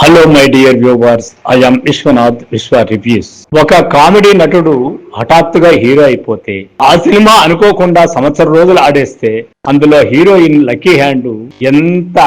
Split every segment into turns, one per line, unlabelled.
Hello my dear viewers, I am Vishwanath Vishwa reviews. ఒక comedy నటుడు హఠాత్తుగా హీరో అయిపోతే ఆ సినిమా అనుకోకుండా సంవత్సరం రోజులు ఆడేస్తే అందులో హీరోయిన్ లక్కీ హ్యాండ్ ఎంత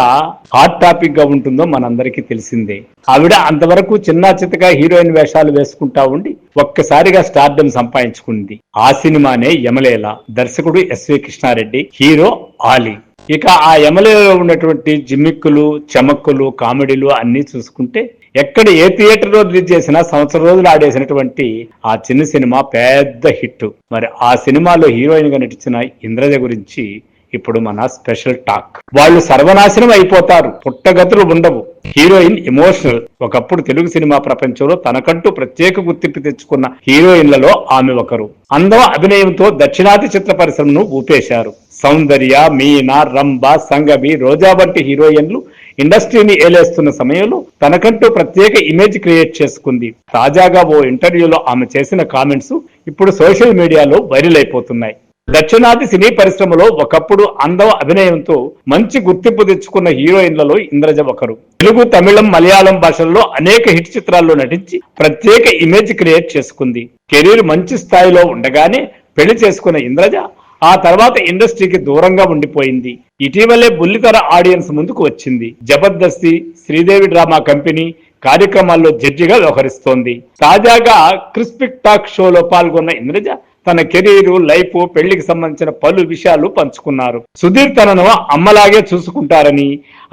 హాట్ టాపిక్ గా ఉంటుందో మనందరికీ తెలిసిందే. ఆవిడ అంతవరకు చిన్న చిత్తగా హీరోయిన్ వేషాలు వేసుకుంటా ఉండి ఒక్కసారిగా స్టార్డమ్ సంపాదించుకుంది. ఆ సినిమానే యమలేల. దర్శకుడు ఎస్వి కృష్ణారెడ్డి, హీరో ఆలీ. ఇక ఆ యమలేలో ఉన్నటువంటి జిమ్మిక్కులు, చమక్కులు, కామెడీలు అన్ని చూసుకుంటే ఎక్కడ ఏ థియేటర్లో రిలీజ్ చేసినా సంవత్సరం రోజులు ఆడేసినటువంటి ఆ చిన్న సినిమా పెద్ద హిట్. మరి ఆ సినిమాలో హీరోయిన్ గా నటించిన ఇంద్రజ గురించి ఇప్పుడు మన స్పెషల్ టాక్. వాళ్ళు సర్వనాశనం అయిపోతారు, పుట్టగతులు ఉండవు. Heroine emotional. ఒకప్పుడు తెలుగు సినిమా ప్రపంచంలో తనకంటూ ప్రత్యేక గుర్తింపు తెచ్చుకున్న హీరోయిన్లలో ఆమె ఒకరు. అందం, అభినయంతో దక్షిణాది చిత్ర పరిశ్రమను ఊపేశారు. సౌందర్య, మీనా, రంభ, సంగవి, రోజా వంటి హీరోయిన్లు ఇండస్ట్రీని ఏలేస్తున్న సమయంలో తనకంటూ ప్రత్యేక ఇమేజ్ క్రియేట్ చేసుకుంది. తాజాగా ఓ ఇంటర్వ్యూలో ఆమె చేసిన కామెంట్స్ ఇప్పుడు సోషల్ మీడియాలో వైరల్ అయిపోతున్నాయి. దక్షిణాది సినీ పరిశ్రమలో ఒకప్పుడు అందం, అభినయంతో మంచి గుర్తింపు తెచ్చుకున్న హీరోయిన్లలో ఇంద్రజ ఒకరు. తెలుగు, తమిళం, మలయాళం భాషల్లో అనేక హిట్ చిత్రాల్లో నటించి ప్రత్యేక ఇమేజ్ క్రియేట్ చేసుకుంది. కెరీర్ మంచి స్థాయిలో ఉండగానే పెళ్లి చేసుకున్న ఇంద్రజ ఆ తర్వాత ఇండస్ట్రీకి దూరంగా ఉండిపోయింది. ఇటీవలే బుల్లితెర ఆడియన్స్ ముందుకు వచ్చింది. జబర్దస్తి, శ్రీదేవి డ్రామా కంపెనీ కార్యక్రమాల్లో జడ్జిగా వ్యవహరిస్తోంది. తాజాగా క్రిస్పిక్ టాక్ షోలో పాల్గొన్న ఇంద్రజ తన కెరీర్, లైఫ్, పెళ్లికి సంబంధించిన పలు విషయాలు పంచుకున్నారు. సుధీర్ తనను అమ్మలాగే చూసుకుంటారని,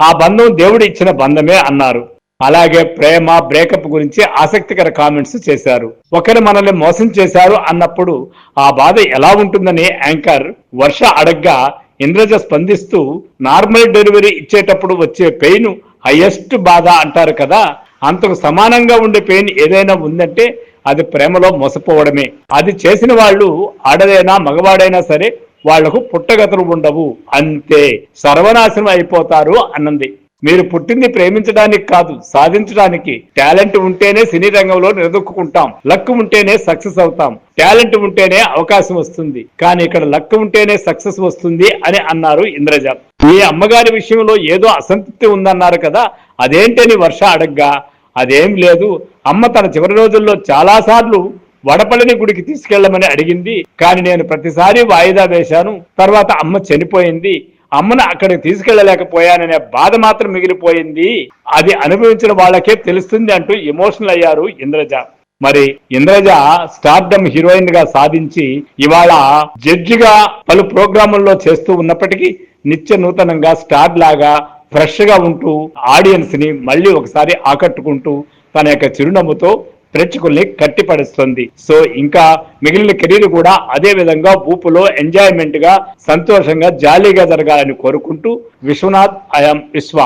ఆ బంధం దేవుడు ఇచ్చిన బంధమే అన్నారు. అలాగే ప్రేమ, బ్రేకప్ గురించి ఆసక్తికర కామెంట్స్ చేశారు. ఒకరు మనల్ని మోసం చేశారు అన్నప్పుడు ఆ బాధ ఎలా ఉంటుందని యాంకర్ వర్ష అడగ్గా ఇంద్రజ స్పందిస్తూ, నార్మల్ డెలివరీ ఇచ్చేటప్పుడు వచ్చే పెయిన్ హైయెస్ట్ బాధ అంటారు కదా, అంతకు సమానంగా ఉండే పెయిన్ ఏదైనా ఉందంటే అది ప్రేమలో మోసపోవడమే. అది చేసిన వాళ్ళు ఆడదైనా మగవాడైనా సరే వాళ్లకు పుట్టగతులు ఉండవు, అంతే, సర్వనాశనం అయిపోతారు అన్నది. మీరు పుట్టింది ప్రేమించడానికి కాదు, సాధించడానికి. టాలెంట్ ఉంటేనే సినీ రంగంలో నిలదొక్కుంటాం, లక్ ఉంటేనే సక్సెస్ అవుతాం. టాలెంట్ ఉంటేనే అవకాశం వస్తుంది, కానీ ఇక్కడ లక్ ఉంటేనే సక్సెస్ వస్తుంది అని అన్నారు ఇంద్రజ. మీ అమ్మగారి విషయంలో ఏదో అసంతృప్తి ఉందన్నారు కదా, అదేంటని వర్ష అడగ్గా, అదేం లేదు, అమ్మ తన చివరి రోజుల్లో చాలా సార్లు వడపల్లిని గుడికి తీసుకెళ్లమని అడిగింది, కానీ నేను ప్రతిసారి వాయిదా వేశాను. తర్వాత అమ్మ చనిపోయింది, అమ్మను అక్కడికి తీసుకెళ్లలేకపోయాననే బాధ మాత్రం మిగిలిపోయింది. అది అనుభవించిన వాళ్ళకే తెలుస్తుంది అంటూ ఎమోషనల్ అయ్యారు ఇంద్రజ. మరి ఇంద్రజ స్టార్డమ్ హీరోయిన్ గా సాధించి ఇవాళ జడ్జిగా పలు ప్రోగ్రాముల్లో చేస్తూ ఉన్నప్పటికీ నిత్య నూతనంగా స్టార్ లాగా ఫ్రెష్ గా ఉంటూ ఆడియన్స్ ని మళ్ళీ ఒకసారి ఆకట్టుకుంటూ తన యొక్క చిరునవ్వుతో ప్రేక్షకుల్ని కట్టిపడుస్తుంది. సో ఇంకా మిగిలిన కెరీర్ కూడా అదే విధంగా ఊపులో ఎంజాయ్మెంట్ గా, సంతోషంగా, జాలీగా జరగాలని కోరుకుంటూ విశ్వనాథ్, ఐ యామ్ విశ్వ.